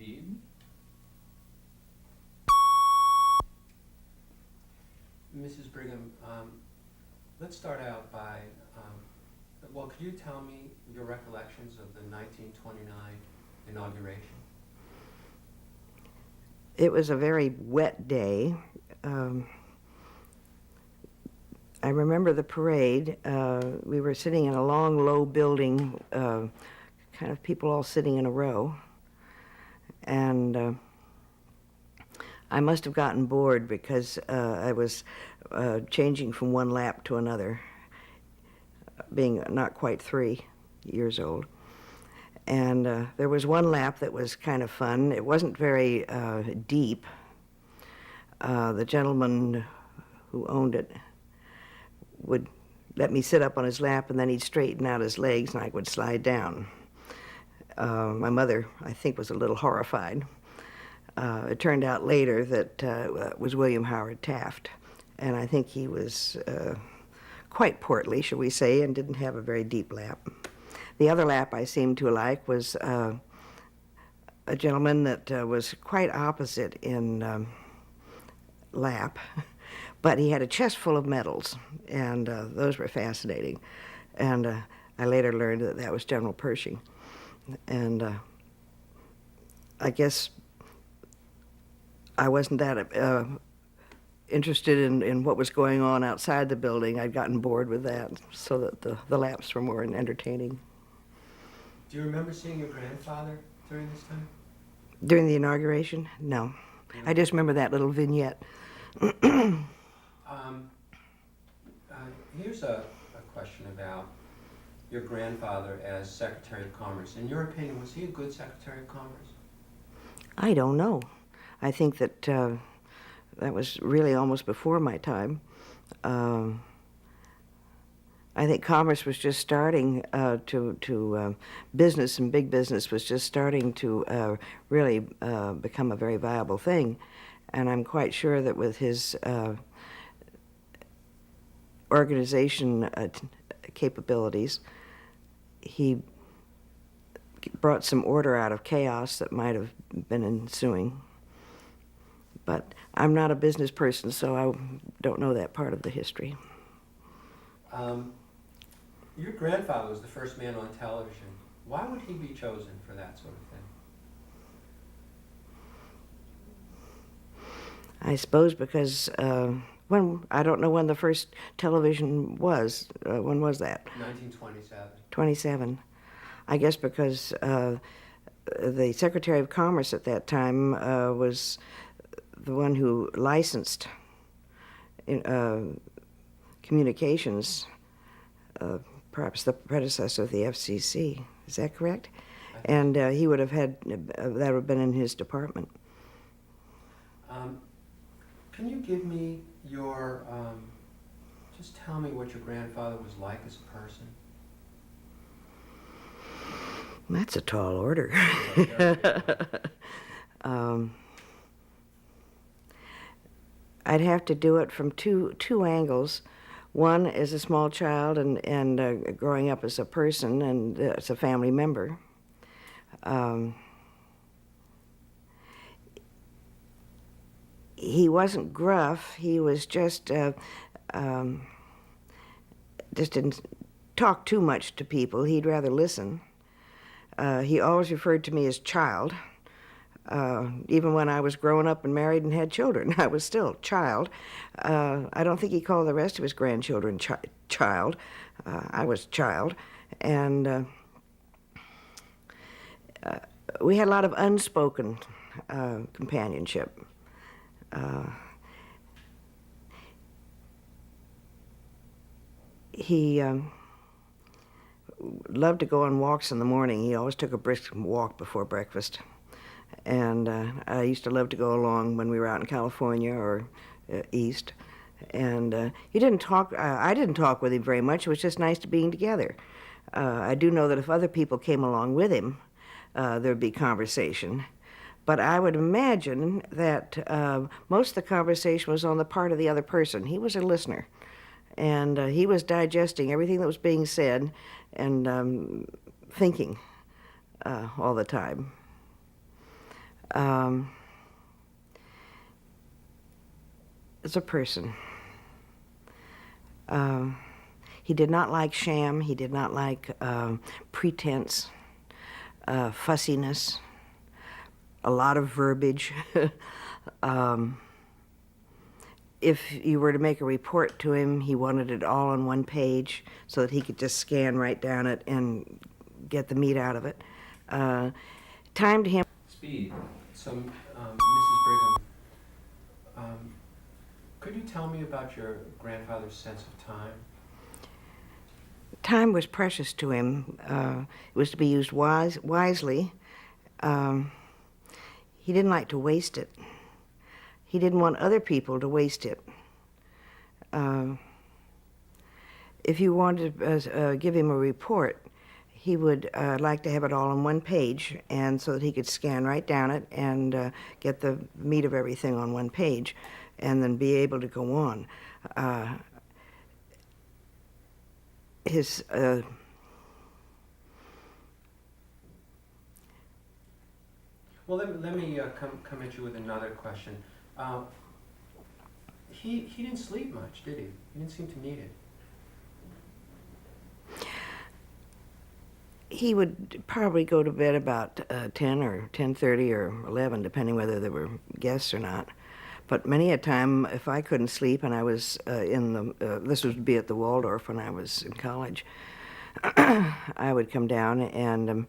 Speed. Mrs. Brigham, let's start out by, well, could you tell me your recollections of the 1929 inauguration? It was a very wet day. I remember the parade. We were sitting in a long, low building, kind of people all sitting in a row. And I must have gotten bored because I was changing from one lap to another, being not quite 3 years old. And there was one lap that was kind of fun. It wasn't very deep. The gentleman who owned it would let me sit up on his lap, and then he'd straighten out his legs, and I would slide down. My mother, I think, was a little horrified. It turned out later that it was William Howard Taft, and I think he was quite portly, shall we say, and didn't have a very deep lap. The other lap I seemed to like was a gentleman that was quite opposite in lap, but he had a chest full of medals, and those were fascinating. And I later learned that that was General Pershing. And I guess I wasn't that interested in what was going on outside the building. I'd gotten bored with that, so that the laps were more entertaining. Do you remember seeing your grandfather during this time? During the inauguration? No. I just remember that little vignette. Here's a question about your grandfather as Secretary of Commerce. In your opinion, was he a good Secretary of Commerce? I don't know. I think that that was really almost before my time. I think commerce was just starting business, and big business was just starting to really become a very viable thing. And I'm quite sure that with his organization capabilities, he brought some order out of chaos that might have been ensuing. But I'm not a business person, so I don't know that part of the history. Your grandfather was the first man on television. Why would he be chosen for that sort of thing? I suppose because I don't know when the first television was. When was that? 1927. 27. I guess because the Secretary of Commerce at that time was the one who licensed communications, perhaps the predecessor of the FCC. Is that correct? And he would have had, that would have been in his department. Can you give me your, just tell me what your grandfather was like as a person? That's a tall order. I'd have to do it from two angles. One as a small child and growing up as a person and as a family member. He wasn't gruff. He was just didn't talk too much to people. He'd rather listen. He always referred to me as child. Even when I was grown up and married and had children, I was still child. I don't think he called the rest of his grandchildren child. I was child. And we had a lot of unspoken companionship. He loved to go on walks in the morning. He always took a brisk walk before breakfast. And I used to love to go along when we were out in California or east. And he didn't talk, I didn't talk with him very much. It was just nice to being together. I do know that if other people came along with him, there'd be conversation. But I would imagine that most of the conversation was on the part of the other person. He was a listener. And he was digesting everything that was being said and thinking all the time. Um, as a person. He did not like sham. He did not like pretense, fussiness, a lot of verbiage. If you were to make a report to him, he wanted it all on one page so that he could just scan right down it and get the meat out of it. Time to him. Speed. So, Mrs. Brigham, could you tell me about your grandfather's sense of time? Time was precious to him. It was to be used wisely. He didn't like to waste it. He didn't want other people to waste it. If you wanted to give him a report, he would like to have it all on one page, and so that he could scan right down it and get the meat of everything on one page, and then be able to go on. His Well, let me come at you with another question. He didn't sleep much, did he? He didn't seem to need it. He would probably go to bed about 10 or 10:30 or 11, depending whether there were guests or not. But many a time, if I couldn't sleep and I was this would be at the Waldorf when I was in college, I would come down and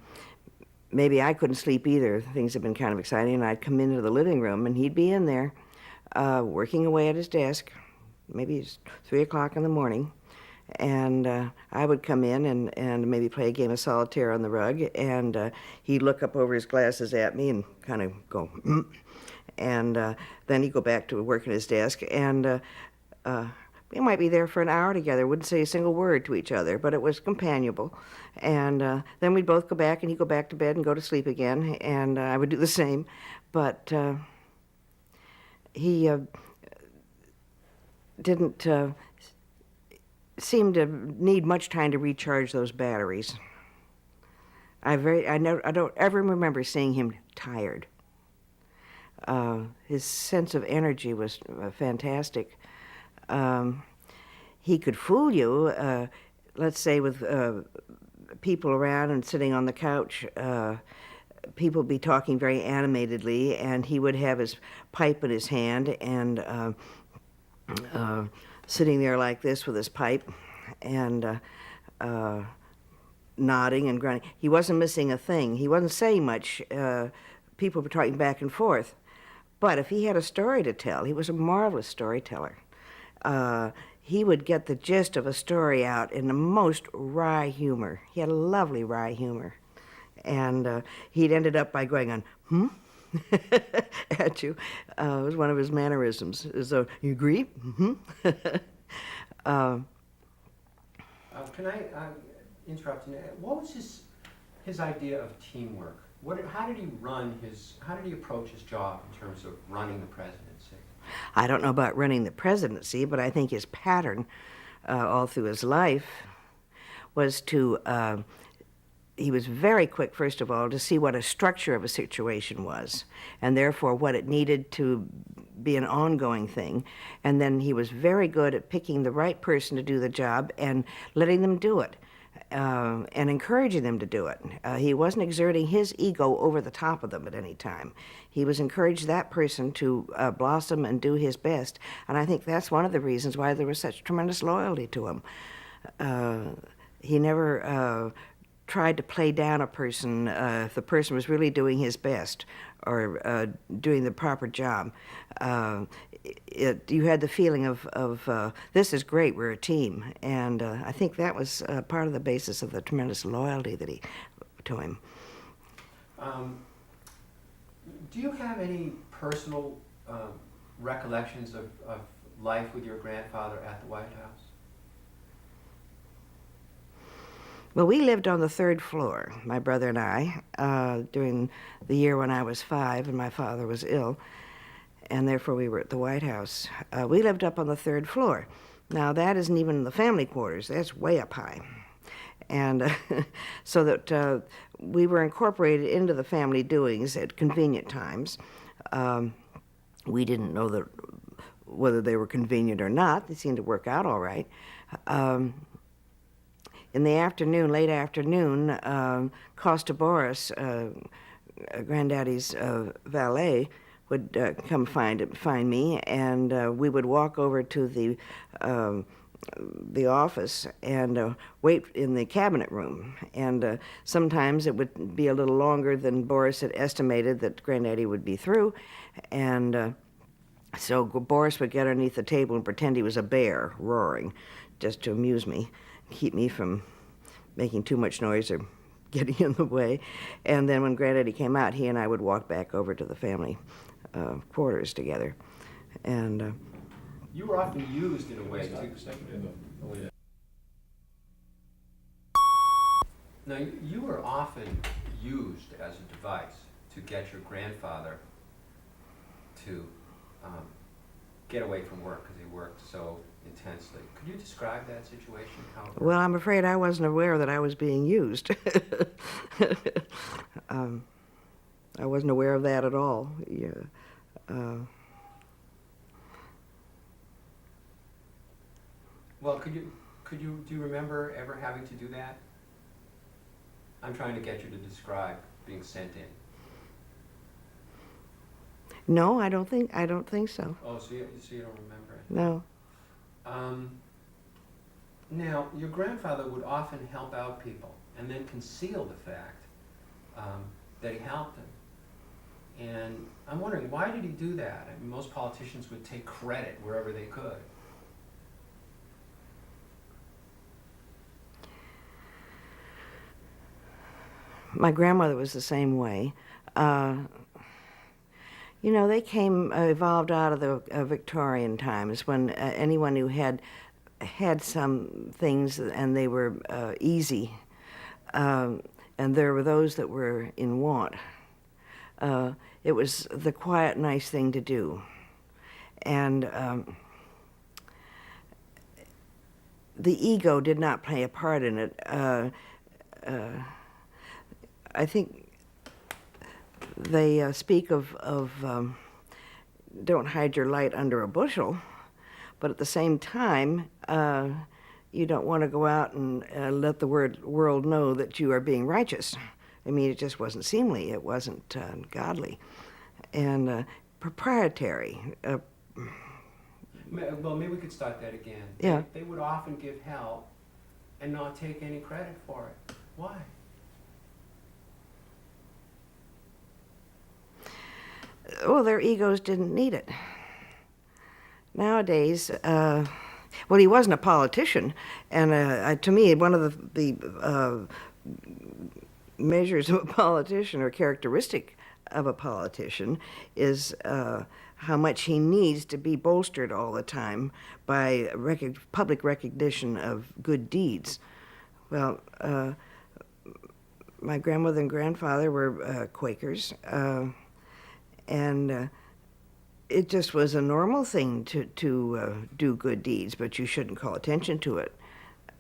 maybe I couldn't sleep either. Things had been kind of exciting, and I'd come into the living room and he'd be in there working away at his desk. Maybe it's 3 o'clock in the morning. And I would come in and maybe play a game of solitaire on the rug, and he'd look up over his glasses at me and kind of go, and then he'd go back to work at his desk, and we might be there for an hour together, wouldn't say a single word to each other, but it was companionable. And then we'd both go back, and he'd go back to bed and go to sleep again, and I would do the same. But he didn't seem to need much time to recharge those batteries. I don't ever remember seeing him tired. His sense of energy was fantastic. He could fool you, let's say with people around and sitting on the couch. People would be talking very animatedly, and he would have his pipe in his hand and sitting there like this with his pipe and nodding and grunting. He wasn't missing a thing. He wasn't saying much. People were talking back and forth. But if he had a story to tell, he was a marvelous storyteller. He would get the gist of a story out in the most wry humor. He had a lovely wry humor. And he'd ended up by going on, at you. It was one of his mannerisms. So, you agree? Can I interrupt you? What was his idea of teamwork? How did he approach his job in terms of running the presidency? I don't know about running the presidency, but I think his pattern all through his life was to he was very quick, first of all, to see what a structure of a situation was, and therefore what it needed to be an ongoing thing. And then he was very good at picking the right person to do the job and letting them do it, and encouraging them to do it. He wasn't exerting his ego over the top of them at any time. He was encouraged that person to blossom and do his best, and I think that's one of the reasons why there was such tremendous loyalty to him. He never tried to play down a person if the person was really doing his best or doing the proper job. You had the feeling of this is great, we're a team, and I think that was part of the basis of the tremendous loyalty that to him. Do you have any personal recollections of life with your grandfather at the White House? Well, we lived on the 3rd floor, my brother and I, during the year when I was 5 and my father was ill, and therefore we were at the White House. We lived up on the 3rd floor. Now, that isn't even the family quarters. That's way up high. And so that we were incorporated into the family doings at convenient times. We didn't know that whether they were convenient or not. They seemed to work out all right. In the afternoon, late afternoon, Costa Boris, Granddaddy's valet, would come find me, and we would walk over to the office and wait in the cabinet room. And sometimes it would be a little longer than Boris had estimated that Granddaddy would be through, and so Boris would get underneath the table and pretend he was a bear roaring, just to amuse me, keep me from making too much noise or getting in the way. And then when Granddaddy came out, he and I would walk back over to the family quarters together. And You were often used in a way to... Now, you were often used as a device to get your grandfather to get away from work because he worked so intensely. Could you describe that situation? Well, I'm afraid I wasn't aware that I was being used. I wasn't aware of that at all. Yeah. Well, do you remember ever having to do that? I'm trying to get you to describe being sent in. No, I don't think so. Oh, so you don't remember it? No. Now, your grandfather would often help out people and then conceal the fact that he helped them. And I'm wondering, why did he do that? I mean, most politicians would take credit wherever they could. My grandmother was the same way. You know, they evolved out of the Victorian times when anyone who had some things and they were easy, and there were those that were in want. It was the quiet, nice thing to do. And the ego did not play a part in it. I think they speak of don't hide your light under a bushel, but at the same time, you don't want to go out and let the world know that you are being righteous. I mean, it just wasn't seemly. It wasn't godly. And proprietary. Well, maybe we could start that again. Yeah. They would often give help and not take any credit for it. Why? Well, their egos didn't need it. Nowadays, well, he wasn't a politician, and to me, one of the measures of a politician or characteristic of a politician is how much he needs to be bolstered all the time by public recognition of good deeds. Well, my grandmother and grandfather were Quakers, and it just was a normal thing to do good deeds, but you shouldn't call attention to it.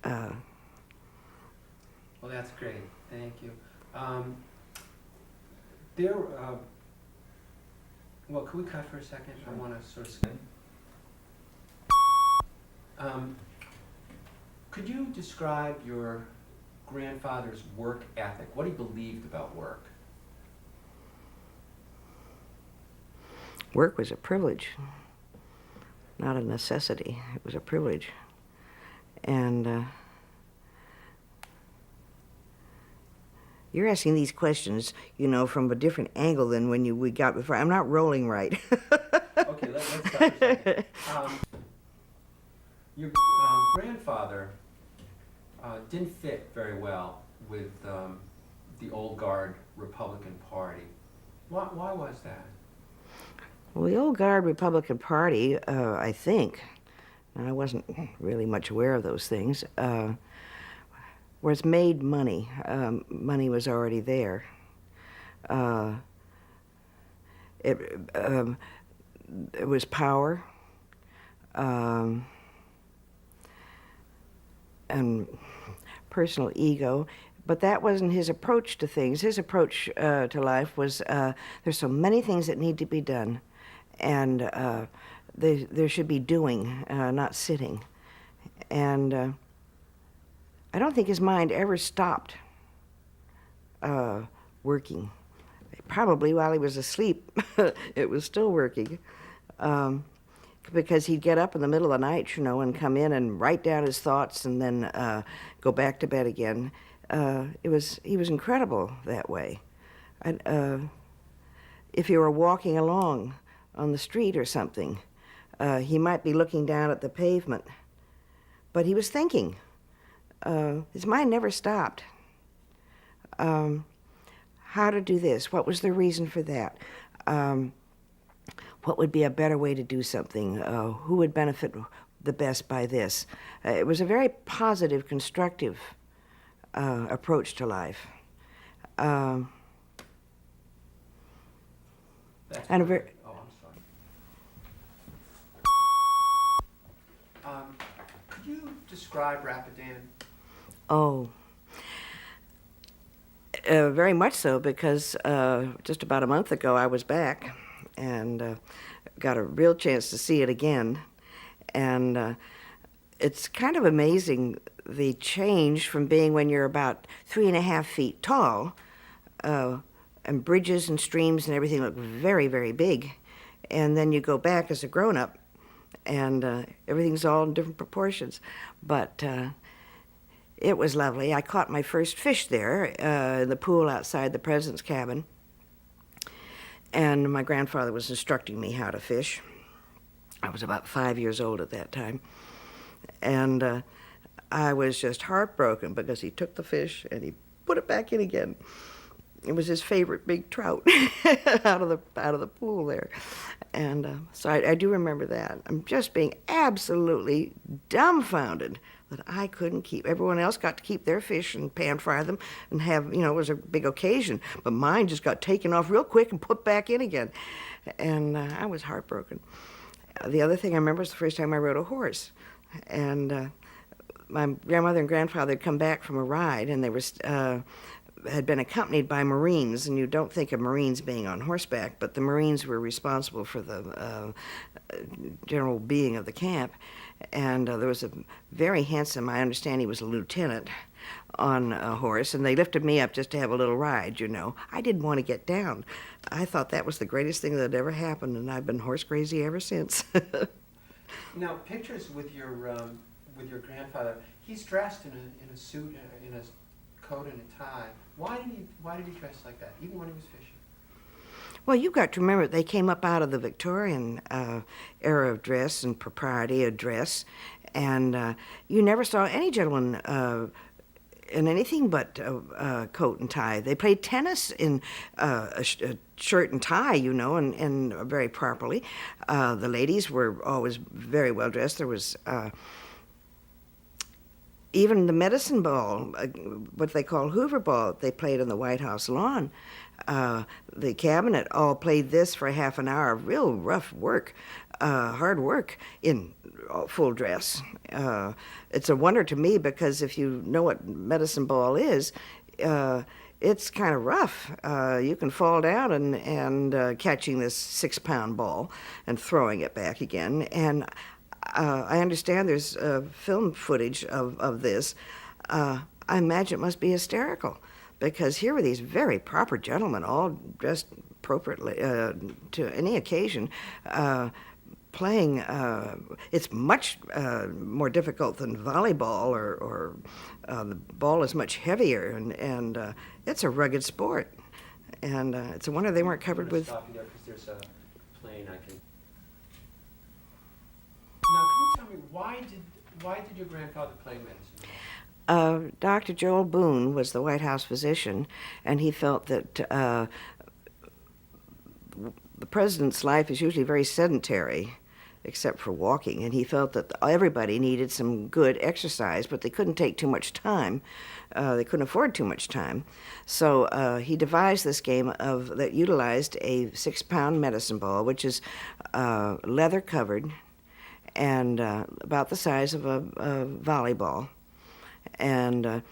Well, that's great. Thank you. Well, could we cut for a second? Sure. I want to sort of... could you describe your grandfather's work ethic, what he believed about work? Work was a privilege, not a necessity. It was a privilege. And you're asking these questions, you know, from a different angle than when we got before. I'm not rolling right. Okay, let's start for a second. Your grandfather didn't fit very well with the old guard Republican Party. Why was that? Well, the old guard Republican Party, I think, and I wasn't really much aware of those things, was made money. Money was already there. It was power, and personal ego. But that wasn't his approach to things. His approach to life was there's so many things that need to be done, and there should be doing, not sitting. And I don't think his mind ever stopped working. Probably while he was asleep, it was still working. Because he'd get up in the middle of the night, you know, and come in and write down his thoughts and then go back to bed again. He was incredible that way. If you were walking along on the street or something, he might be looking down at the pavement, but he was thinking. His mind never stopped. How to do this? What was the reason for that? What would be a better way to do something? Who would benefit the best by this? It was a very positive, constructive approach to life. That's And a very, perfect. Oh, I'm sorry. Could you describe Rapidan? oh, very much so, because just about a month ago I was back and got a real chance to see it again. And it's kind of amazing the change from being when you're about 3.5 feet tall, and bridges and streams and everything look very, very big. And then you go back as a grown-up, and everything's all in different proportions. But it was lovely. I caught my first fish there in the pool outside the president's cabin. And my grandfather was instructing me how to fish. I was about 5 years old at that time. And I was just heartbroken because he took the fish and he put it back in again. It was his favorite big trout out of the pool there. And so I do remember that. I'm just being absolutely dumbfounded that I couldn't keep. Everyone else got to keep their fish and pan fry them and have, you know, it was a big occasion. But mine just got taken off real quick and put back in again. And I was heartbroken. The other thing I remember was the first time I rode a horse. And my grandmother and grandfather had come back from a ride, and they were had been accompanied by Marines, and you don't think of Marines being on horseback, but the Marines were responsible for the general being of the camp. And there was a very handsome, I understand he was a lieutenant, on a horse, and they lifted me up just to have a little ride, you know. I didn't want to get down. I thought that was the greatest thing that had ever happened, and I've been horse crazy ever since. Now, pictures with your grandfather. He's dressed in a suit, in a coat and a tie. Why did he dress like that, even when he was fishing? Well, you've got to remember, they came up out of the Victorian era of dress and propriety of dress, and you never saw any gentleman in anything but coat and tie. They played tennis in a shirt and tie, you know, and very properly. The ladies were always very well dressed. There was even the medicine ball, what they call Hoover Ball, they played on the White House lawn. The cabinet all played this for half an hour, real rough work, hard work in full dress. It's a wonder to me, because if you know what medicine ball is, it's kind of rough. You can fall down and catching this 6-pound ball and throwing it back again. And I understand there's film footage of this. I imagine it must be hysterical, because here were these very proper gentlemen, all dressed appropriately to any occasion, playing. It's much more difficult than volleyball, or the ball is much heavier, and it's a rugged sport. And it's a wonder they weren't covered with. Stop you there, because there's a plane I can. Now, can you tell me why did your grandfather play medicine? Dr. Joel Boone was the White House physician, and he felt that the president's life is usually very sedentary, except for walking, and he felt that everybody needed some good exercise, but they couldn't take too much time. They couldn't afford too much time. So he devised this game that utilized a 6-pound medicine ball, which is leather covered and about the size of a volleyball. And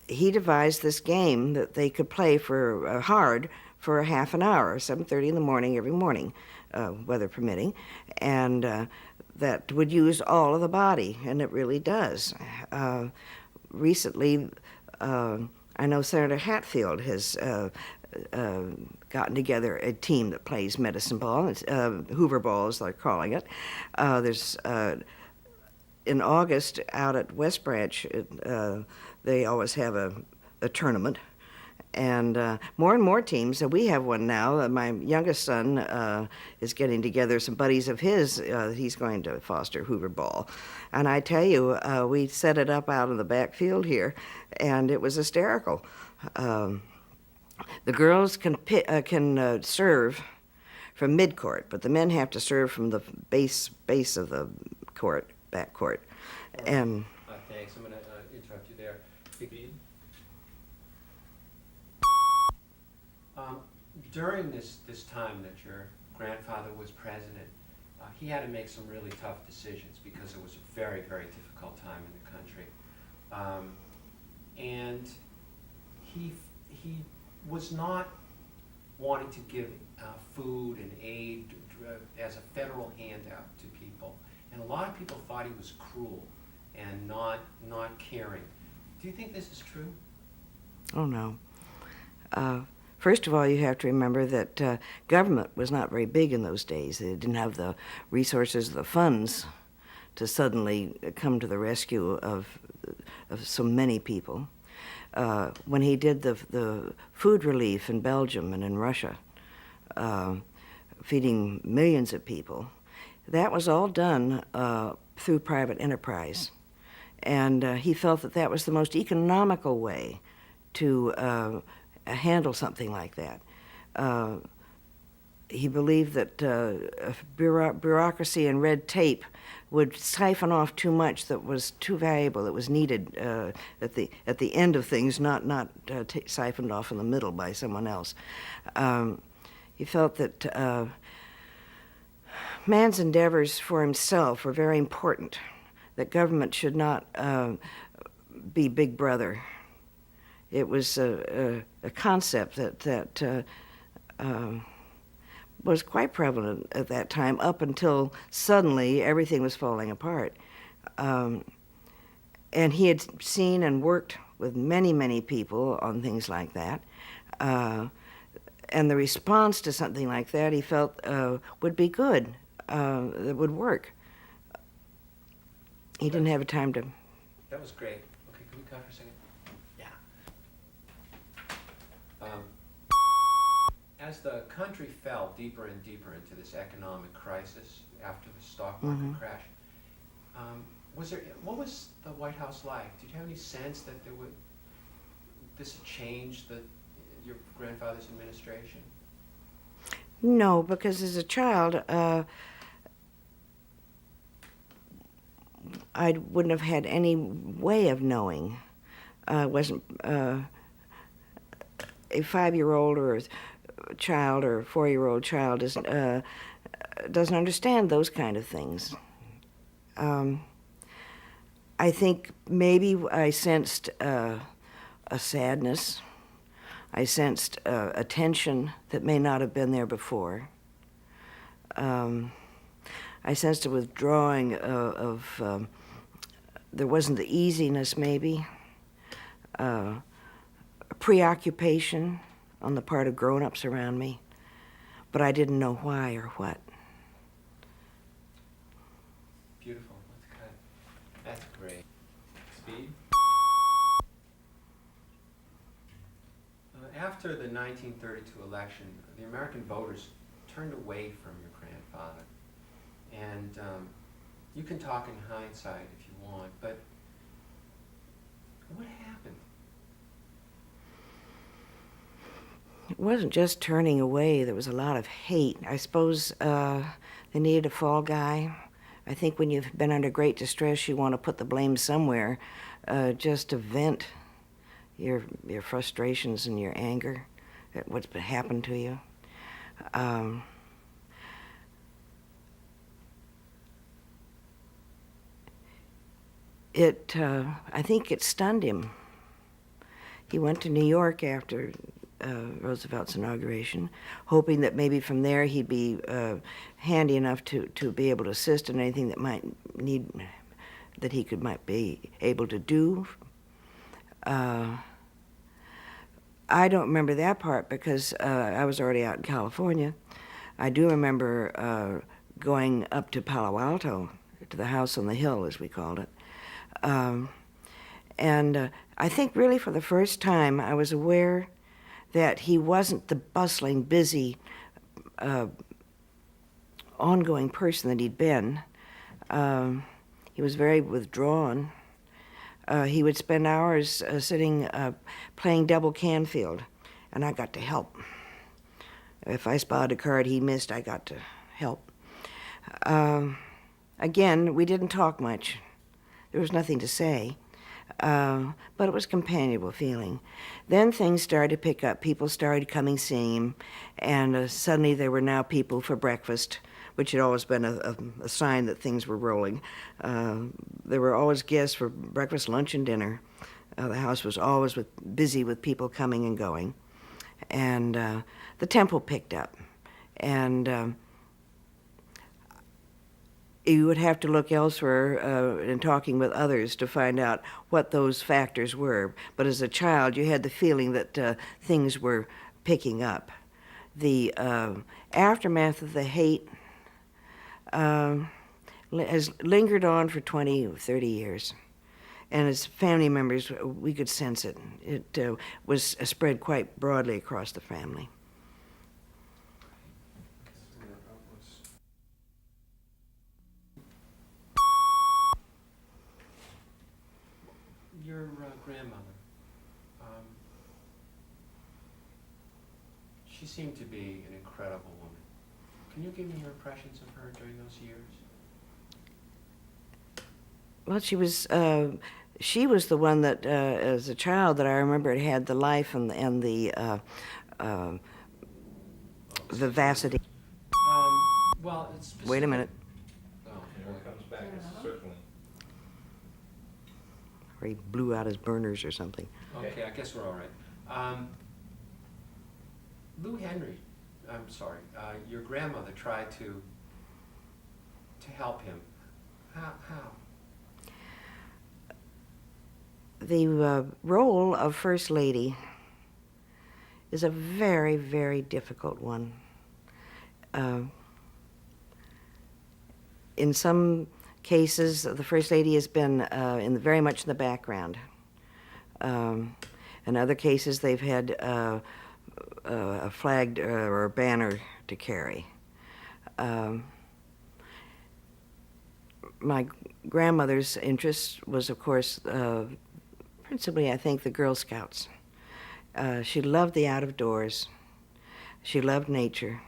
he devised this game that they could play for hard for a half an hour, 7:30 in the morning every morning, weather permitting, and that would use all of the body, and it really does. Recently, I know Senator Hatfield has gotten together a team that plays medicine ball. It's Hoover ball, as they're calling it. There's in August out at West Branch, they always have a tournament. And more and more teams. We have one now. My youngest son is getting together some buddies of his. He's going to foster Hoover Ball. And I tell you, we set it up out in the backfield here, and it was hysterical. The girls can serve from midcourt, but the men have to serve from the base of the court, backcourt. And thanks. I'm going to interrupt you there. During this time that your grandfather was president, he had to make some really tough decisions because it was a very, very difficult time in the country. And he was not wanting to give food and aid as a federal handout to people. And a lot of people thought he was cruel and not caring. Do you think this is true? Oh, no. First of all, you have to remember that government was not very big in those days. They didn't have the resources, the funds to suddenly come to the rescue of so many people. When he did the food relief in Belgium and in Russia, feeding millions of people, that was all done through private enterprise. And he felt that that was the most economical way to handle something like that. He believed that bureaucracy and red tape would siphon off too much that was too valuable, that was needed at the end of things, not siphoned off in the middle by someone else. He felt that man's endeavors for himself were very important, that government should not be Big Brother. It was a concept that was quite prevalent at that time, up until suddenly everything was falling apart. And he had seen and worked with many, many people on things like that. And the response to something like that, he felt, would be good, that would work. He didn't have a time to... That was great. Okay, can we cut for a second? Yeah. As the country fell deeper and deeper into this economic crisis after the stock market crash, what was the White House like? Did you have any sense that this had changed your grandfather's administration? No, because as a child, I wouldn't have had any way of knowing. I wasn't a 5-year-old or a child or a 4-year-old child doesn't understand those kind of things. I think maybe I sensed a sadness. I sensed a tension that may not have been there before. I sensed a withdrawing there wasn't the easiness maybe, a preoccupation on the part of grown-ups around me, but I didn't know why or what. Beautiful. That's great. Speed? After the 1932 election, the American voters turned away from your grandfather. And you can talk in hindsight if you want, but what happened? It wasn't just turning away. There was a lot of hate. I suppose they needed a fall guy. I think when you've been under great distress, you want to put the blame somewhere, just to vent your frustrations and your anger at what's happened to you. I think it stunned him. he went to New York after Roosevelt's inauguration, hoping that maybe from there he'd be handy enough to be able to assist in anything that might be able to do. I don't remember that part because I was already out in California. I do remember going up to Palo Alto, to the house on the hill, as we called it. And I think really for the first time I was aware that he wasn't the bustling, busy, ongoing person that he'd been. He was very withdrawn. He would spend hours sitting playing double Canfield, and I got to help. If I spotted a card he missed, I got to help. Again, we didn't talk much. There was nothing to say, but it was companionable feeling. Then things started to pick up. People started coming, seeing him, and suddenly there were now people for breakfast, which had always been a sign that things were rolling. There were always guests for breakfast, lunch, and dinner. The house was always busy with people coming and going. And the temple picked up. And you would have to look elsewhere in talking with others to find out what those factors were. But as a child, you had the feeling that things were picking up. The aftermath of the hate has lingered on for 20 or 30 years. And as family members, we could sense it. It was spread quite broadly across the family. Your grandmother, she seemed to be an incredible woman. Can you give me your impressions of her during those years? Well, she was the one that, as a child, that I remember had the life and the vivacity. Well, it's specific. Wait a minute. Oh, When it comes back, it's certainly. Or he blew out his burners or something. okay, I guess we're all right. Lou Henry, I'm sorry, your grandmother tried to help him. How? The role of First Lady is a very, very difficult one. In some cases, the First Lady has been very much in the background. In other cases, they've had a flag or a banner to carry. My grandmother's interest was, of course, principally, I think, the Girl Scouts. She loved the out of doors. She loved nature.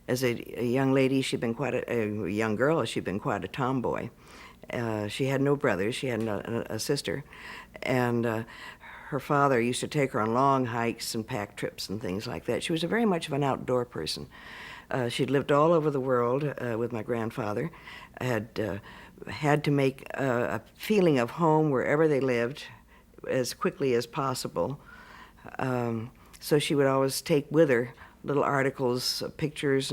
As a young lady, she'd been quite a young girl. She'd been quite a tomboy. She had no brothers. She had a sister, and her father used to take her on long hikes and pack trips and things like that. She was very much of an outdoor person. She'd lived all over the world with my grandfather. Had to make a feeling of home wherever they lived as quickly as possible. So she would always take with her little articles, pictures,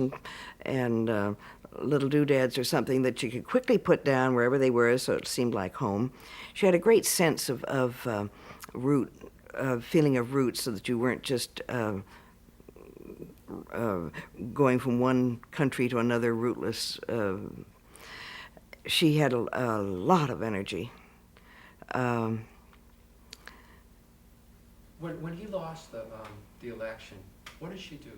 and little doodads or something that she could quickly put down wherever they were, so it seemed like home. She had a great sense of feeling of roots, so that you weren't just going from one country to another rootless. She had a lot of energy. When he lost the election, what did she do?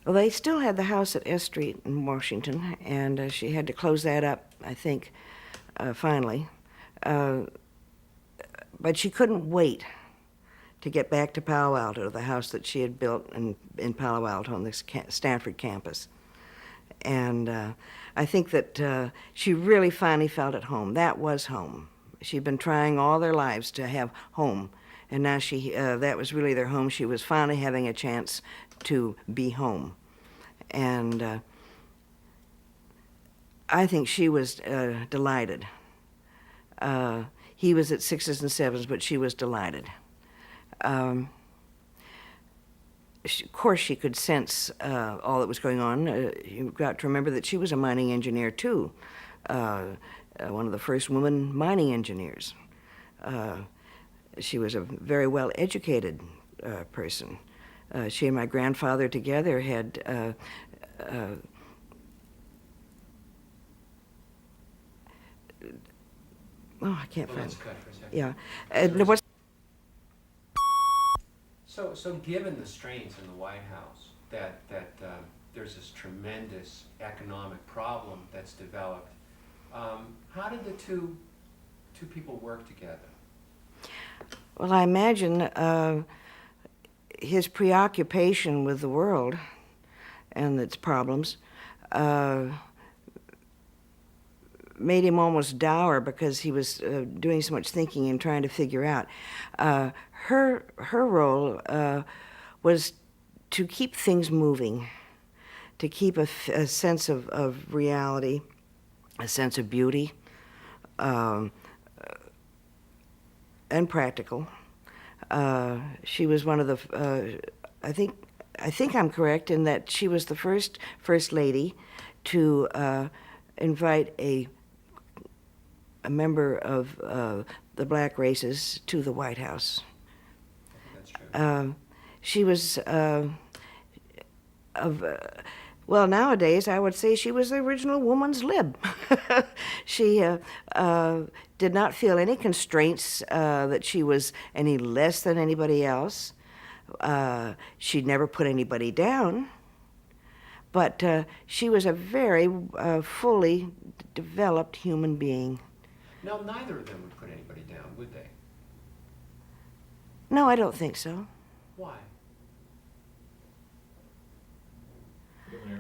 Well, they still had the house at S Street in Washington, and she had to close that up, I think, finally. But she couldn't wait to get back to Palo Alto, the house that she had built in Palo Alto on this Stanford campus. And I think that she really finally felt at home. That was home. She'd been trying all their lives to have home, and now that was really their home. She was finally having a chance to be home. And I think she was delighted He was at 6s and 7s, but she was delighted. Of course, she could sense all that was going on. You've got to remember that she was a mining engineer, too. One of the first women mining engineers. She was a very well-educated person. She and my grandfather together had I can't Well, find. let's cut for a second. Yeah, there was. So given the strains in the White House, that there's this tremendous economic problem that's developed, how did the two people work together? Well, I imagine his preoccupation with the world and its problems made him almost dour because he was doing so much thinking and trying to figure out. Her role was to keep things moving, to keep a sense of reality, a sense of beauty, and practical. She was one of the, I think I'm correct in that she was the first lady to invite a member of the black races to the White House. That's true. She was well, nowadays I would say she was the original woman's lib. She did not feel any constraints that she was any less than anybody else. She'd never put anybody down, but she was a very fully developed human being. No, neither of them would put anybody down, would they? No, I don't think so. Why?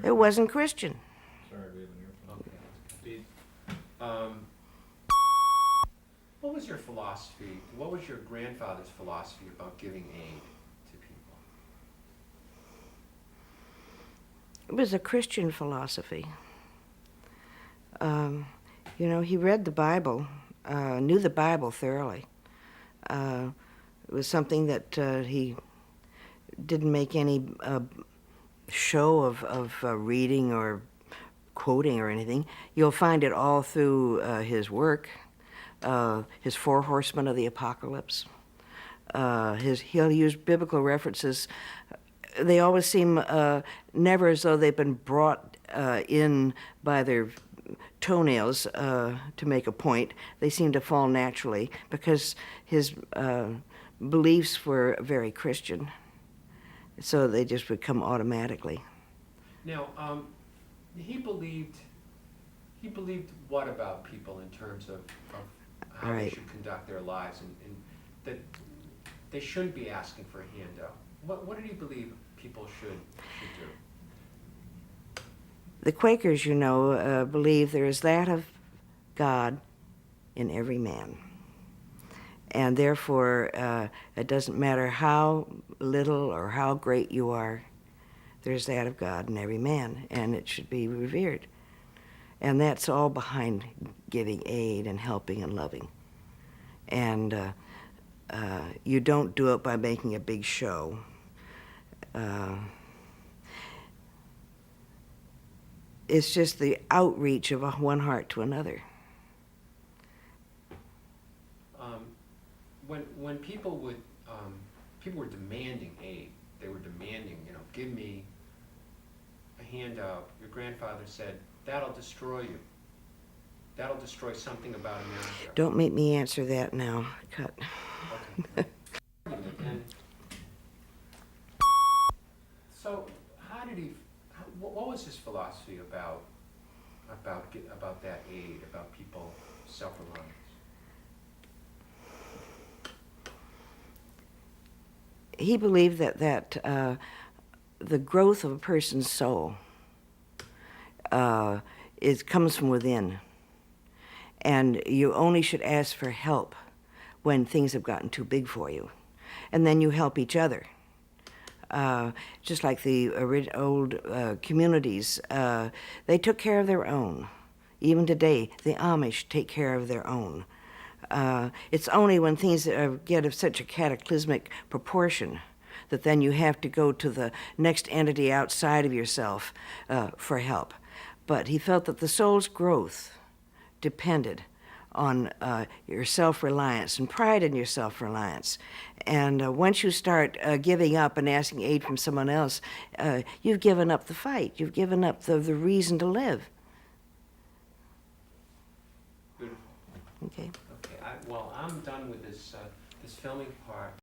It wasn't Christian. Sorry, we have an earphone. Okay. What was your philosophy? What was your grandfather's philosophy about giving aid to people? It was a Christian philosophy. You know, he read the Bible, knew the Bible thoroughly. It was something that he didn't make any show of reading or quoting or anything. You'll find it all through his work, his Four Horsemen of the Apocalypse. He'll use biblical references. They always seem never as though they've been brought in by their toenails to make a point. They seem to fall naturally because his beliefs were very Christian. So they just would come automatically. Now, he believed what about people in terms of how they Right. should conduct their lives and that they shouldn't be asking for a handout. What did he believe people should do? The Quakers, you know, believe there is that of God in every man. And therefore, it doesn't matter how little or how great you are, there's that of God in every man, and it should be revered. And that's all behind giving aid and helping and loving. And you don't do it by making a big show. It's just the outreach of one heart to another. When people were demanding aid, they were demanding, give me a handout. Your grandfather said, that'll destroy you. That'll destroy something about America. Don't make me answer that now. Cut. Okay. And so, what was his philosophy about that aid, about people self-reliance? He believed that the growth of a person's soul comes from within, and you only should ask for help when things have gotten too big for you, and then you help each other. Just like the old communities, they took care of their own. Even today, the Amish take care of their own. It's only when things get of such a cataclysmic proportion that then you have to go to the next entity outside of yourself for help. But he felt that the soul's growth depended on your self-reliance and pride in your self-reliance. And once you start giving up and asking aid from someone else, you've given up the fight. You've given up the reason to live. Beautiful. Okay. Okay, well, I'm done with this, this filming part.